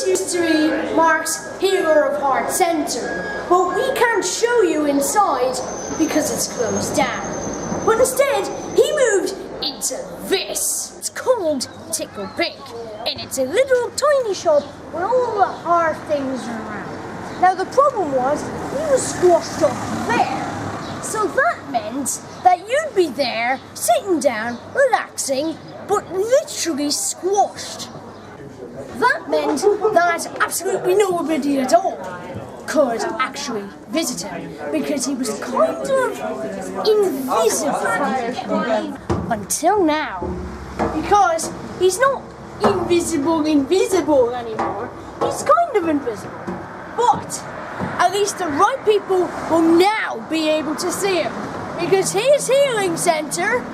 this used to be Mark's Hero of Heart Centre, but we can't show you inside because it's closed down. But instead, he moved into this. It's called Tickle Pink, and it's a little tiny shop with all the hard things around. Now the problem was, he was squashed up there. So that meant that you'd be there, sitting down, relaxing, but literally squashed. That meant that absolutely nobody at all could actually visit him, because he was kind of invisible until now. Because he's not invisible anymore, he's kind of invisible. But at least the right people will now be able to see him, because his healing centre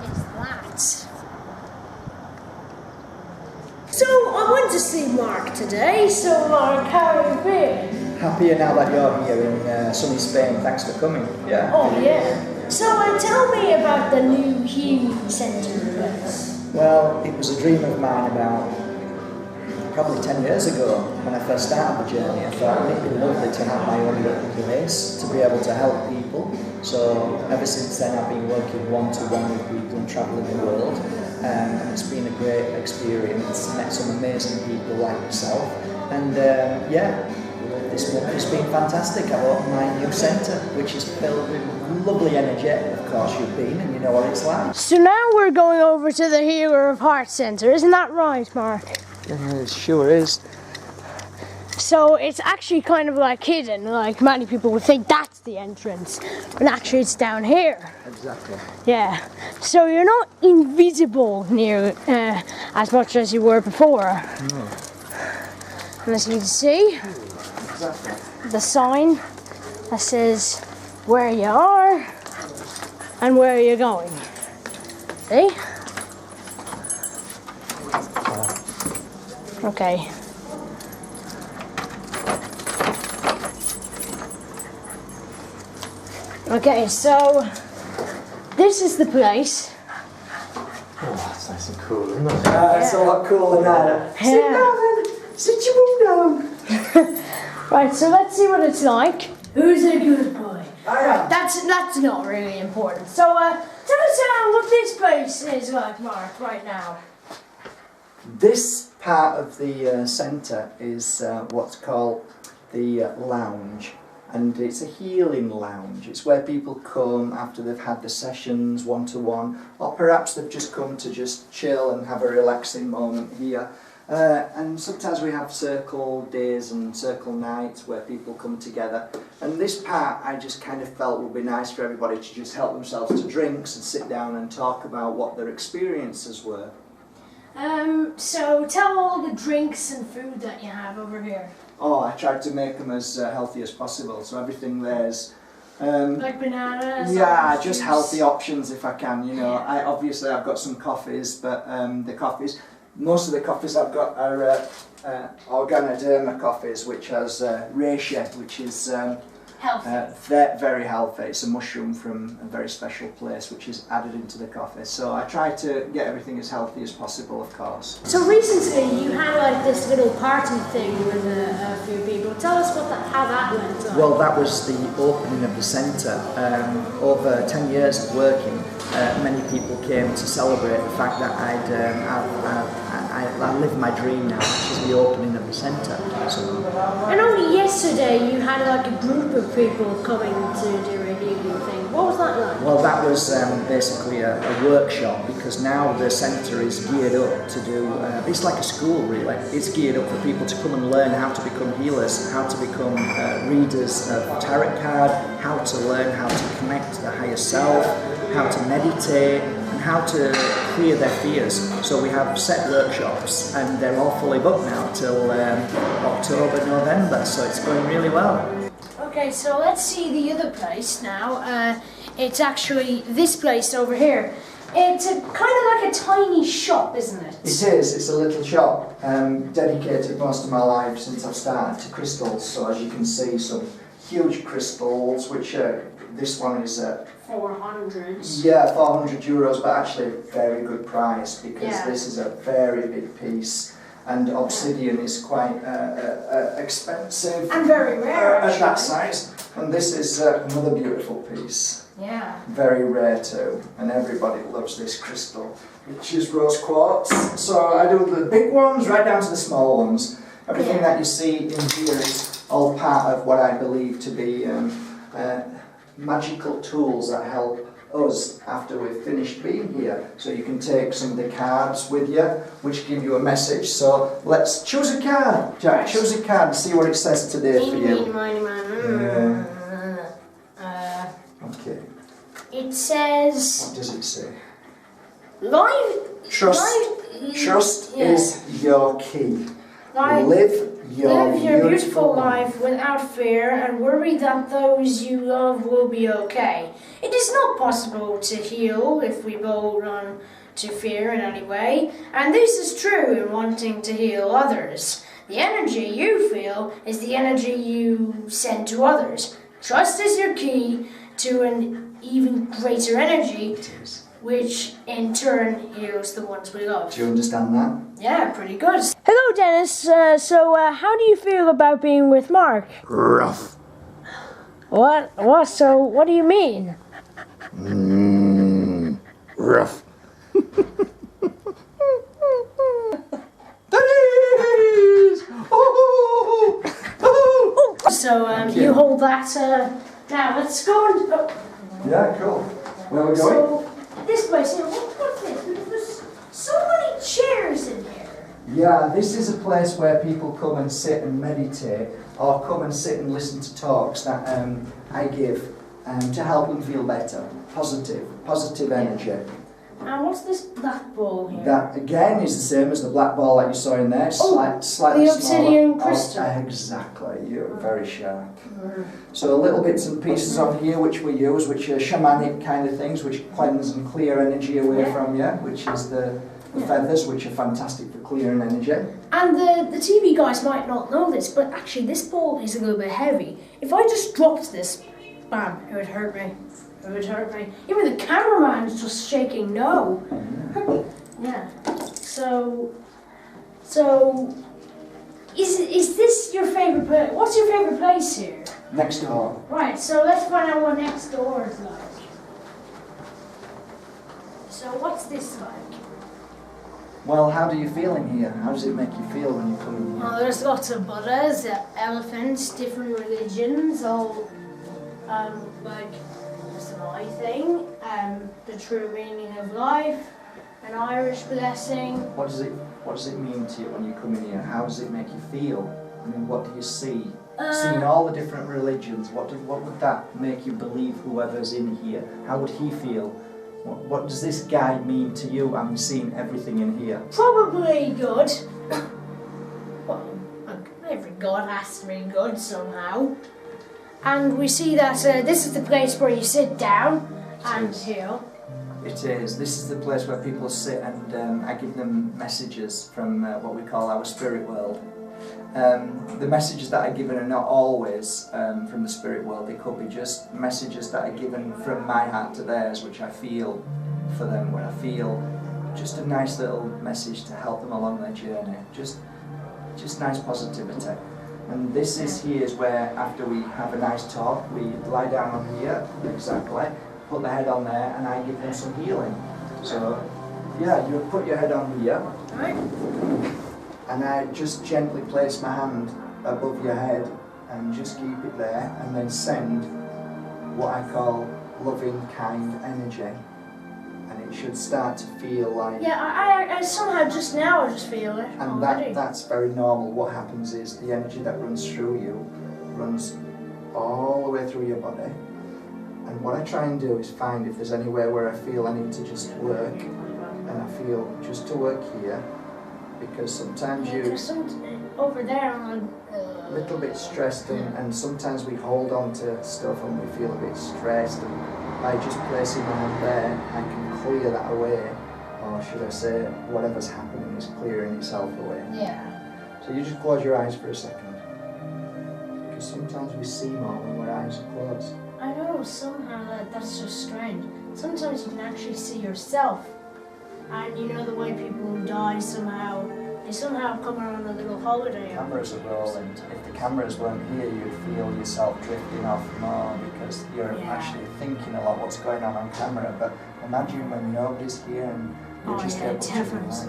is that. So I went to see Mark today, so Mark, how have you been? Happier now that you're here in sunny Spain, thanks for coming. Yeah. Oh yeah. So tell me about the new healing centre place. Well, it was a dream of mine about probably 10 years ago when I first started the journey. I thought it'd be lovely to have my own little place, to be able to help people. So ever since then I've been working one-to-one with people and travelling the world. And it's been a great experience, met some amazing people like yourself, and this month has been fantastic. I've opened my new centre, which is filled with lovely energy. Of course you've been and you know what it's like. So now we're going over to the Healer of Heart Centre, isn't that right, Mark? Yeah, it sure is. So it's actually kind of like hidden, like many people would think that's the entrance, but actually it's down here. Exactly. Yeah, so you're not invisible near as much as you were before. No. And as you can see, Exactly. the sign that says where you are and where you're going. See? Okay. Okay, so this is the place. Oh, that's nice and cool, isn't it? It's a lot cooler now. Yeah. Sit down, sit your bum down. Right, so let's see what it's like. Who's a good boy? I am. That's not really important. So tell us what this place is like, Mark, right now. This part of the centre is what's called the lounge. And it's a healing lounge. It's where people come after they've had the sessions one-to-one, or perhaps they've just come to just chill and have a relaxing moment here. And sometimes we have circle days and circle nights where people come together. And this part I just kind of felt would be nice for everybody to just help themselves to drinks and sit down and talk about what their experiences were. So tell all the drinks and food that you have over here. Oh, I tried to make them as healthy as possible, so everything there's like bananas. yeah, just healthy options if I can, you know. I've got some coffees, but most of the coffees I've got are Organoderma coffees, which has reishi, which is healthy. Very healthy. It's a mushroom from a very special place which is added into the coffee. So I try to get everything as healthy as possible, of course. So recently you had like this little party thing with a few people. Tell us how that went on. Well, that was the opening of the centre. Over 10 years of working, many people came to celebrate the fact that I live my dream now, which is the opening of the centre. So, and only yesterday you had like a group of people coming to do a healing thing. What was that like? well, that was basically a workshop, because now the centre is geared up to do, it's like a school really. It's geared up for people to come and learn how to become healers, how to become readers of tarot card, how to learn how to connect to the higher self, how to meditate, and how to clear their fears. So we have set workshops and they're all fully booked now till October, November, so it's going really well. Okay, so let's see the other place now. It's actually this place over here. It's kind of like a tiny shop, isn't it? It is, it's a little shop dedicated most of my life since I've started to crystals. So as you can see, some huge crystals, which this one is 400. Yeah, €400, but actually a very good price, because this is a very big piece. and obsidian is quite expensive And very rare, at that actually. size. And this is another beautiful piece. Yeah. Very rare too, and everybody loves this crystal, which is rose quartz. So I do the big ones right down to the small ones. Everything that you see in here is all part of what I believe to be magical tools that help us after we've finished being here. So you can take some of the cards with you, which give you a message. So let's choose a card, Jack. Choose a card and see what it says today for you. Okay. It says. What does it say? Trust is your key. Live your beautiful life without fear and worry that those you love will be okay. It is not possible to heal if we all run to fear in any way, and this is true in wanting to heal others. The energy you feel is the energy you send to others. Trust is your key to an even greater energy, which in turn heals the ones we love. Do you understand that? Yeah, pretty good. Hello, Dennis. So how do you feel about being with Mark? Rough. What? So, what do you mean? Rough. So, you hold that, now let's go and... Yeah, cool. Where are we going? So, this place here, what's this? There's so many chairs in here. Yeah, this is a place where people come and sit and meditate, or come and sit and listen to talks that I give to help them feel better. Positive energy. And what's this black ball here? That again is the same as the black ball that you saw in there, slightly the obsidian smaller. crystal. Exactly, you're very sharp. So little bits and pieces on here which we use, which are shamanic kind of things, which cleanse and clear energy away from you, which is the feathers, which are fantastic for clearing energy. And the TV guys might not know this, but actually this ball is a little bit heavy. If I just dropped this, bam, it would hurt me. It would hurt me. Even the cameraman is just shaking no. Yeah. So is this your favorite place? What's your favorite place here? Next door. Right, so let's find out what next door is like. So what's this like? Well, how do you feel in here? How does it make you feel when you come in here? Well, there's lots of Buddhas, elephants, different religions, all like that's my thing. The true meaning of life, an Irish blessing. What does it mean to you when you come in here? How does it make you feel? I mean, what do you see? Seeing all the different religions, what would that make you believe? Whoever's in here, how would he feel? What does this guy mean to you? I'm seeing everything in here. Probably good. Well, every god has to be good somehow. And we see that this is the place where you sit down and heal. It is. This is the place where people sit and I give them messages from what we call our spirit world. The messages that are given are not always from the spirit world. They could be just messages that are given from my heart to theirs, which I feel for them, where I feel just a nice little message to help them along their journey. Just nice positivity. And this is where after we have a nice talk, we lie down on here, exactly, put the head on there, and I give them some healing. So, yeah, you put your head on here. Right. And I just gently place my hand above your head and just keep it there, and then send what I call loving, kind energy. And it should start to feel like... Yeah, I somehow just now I just feel it and already. that's very normal. What happens is the energy that runs through you runs all the way through your body. And what I try and do is find if there's anywhere where I feel I need to just work, and I feel just to work here. Because sometimes over there I'm a little bit stressed and sometimes we hold on to stuff and we feel a bit stressed, and by just placing my hand there I can clear that away, or should I say whatever's happening is clearing itself away. Yeah. So you just close your eyes for a second, because sometimes we see more when our eyes are closed. I know, somehow that's just strange. Sometimes you can actually see yourself And you know the way people die somehow, they somehow come on a little holiday. Cameras are rolling. If the cameras weren't here, you'd feel yourself drifting off more because you're actually thinking a lot what's going on camera. But imagine when nobody's here and you're just able to relax,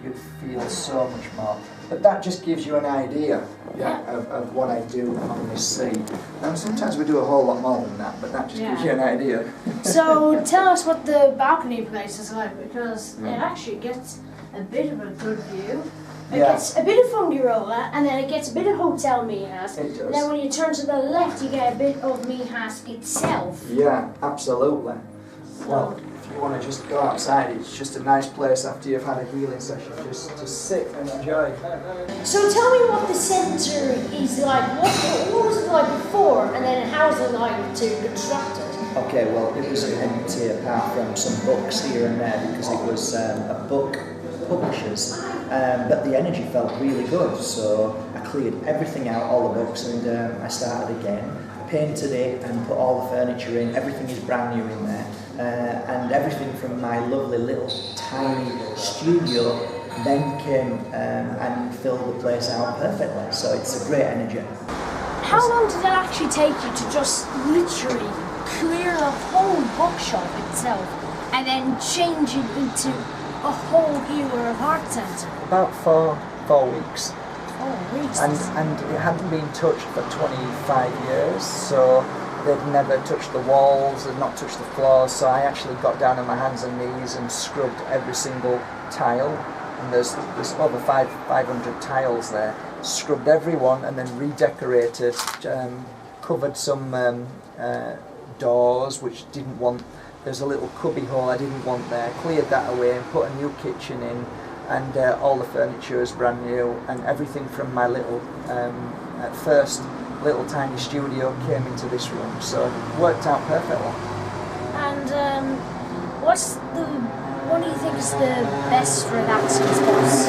you'd feel so much more. But that just gives you an idea of what I do on this seat. And sometimes we do a whole lot more than that, but that just gives you an idea. So tell us what the balcony place is like, because it actually gets a bit of a good view. It gets a bit of Fungirola, and then it gets a bit of Hotel Mijas. It does. And then when you turn to the left, you get a bit of Mijas itself. Yeah, absolutely. Well, if you want to just go outside, it's just a nice place after you've had a healing session, just to sit and enjoy. So tell me what the centre is like. What was it like before, and then how was it like to construct it? Okay, well, it was empty apart from some books here and there because it was a book publishers, but the energy felt really good, so I cleared everything out, all the books, and I started again, painted it and put all the furniture in. Everything is brand new in there, and everything from my lovely little tiny studio then came and filled the place out perfectly, so it's a great energy. How long did it actually take you to just literally clear the whole bookshop itself and then change it into a whole healer of heart centre? About four weeks. 4 weeks. And it hadn't been touched for 25 years, so they'd never touched the walls and not touched the floors, so I actually got down on my hands and knees and scrubbed every single tile, and there's over 500 tiles there, scrubbed every one and then redecorated, covered some doors which didn't want. There's a little cubby hole I didn't want there, cleared that away and put a new kitchen in, and all the furniture is brand new, and everything from my little, at first, little tiny studio came into this room, so it worked out perfectly. And what do you think is the best relaxing spots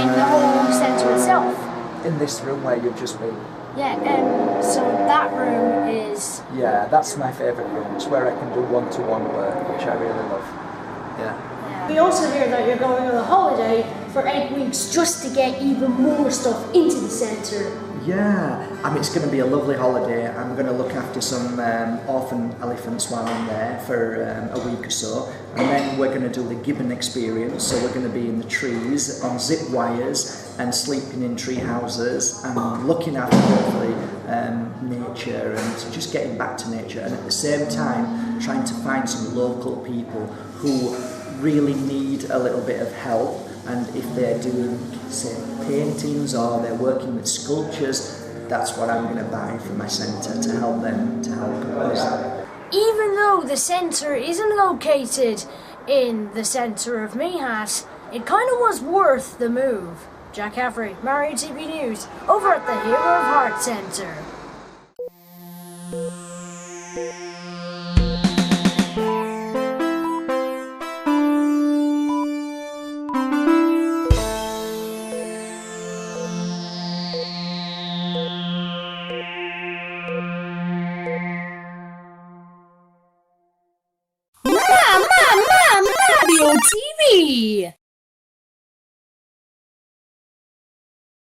in the whole centre itself? In this room where you've just been. Yeah, so that room is... Yeah, that's my favourite room. It's where I can do one-to-one work, which I really love. Yeah. We also hear that you're going on a holiday for 8 weeks just to get even more stuff into the centre. Yeah, I mean, it's going to be a lovely holiday. I'm going to look after some orphan elephants while I'm there for a week or so, and then we're going to do the gibbon experience, so we're going to be in the trees on zip wires and sleeping in tree houses and looking after hopefully nature and just getting back to nature, and at the same time trying to find some local people who really need a little bit of help. And if they're doing, say, paintings or they're working with sculptures, that's what I'm going to buy from my centre to help them, to help others. Even though the centre isn't located in the centre of Mijas, it kind of was worth the move. Jack Caffrey, Mario TV News, over at the Hero of Heart Centre. Mario TV!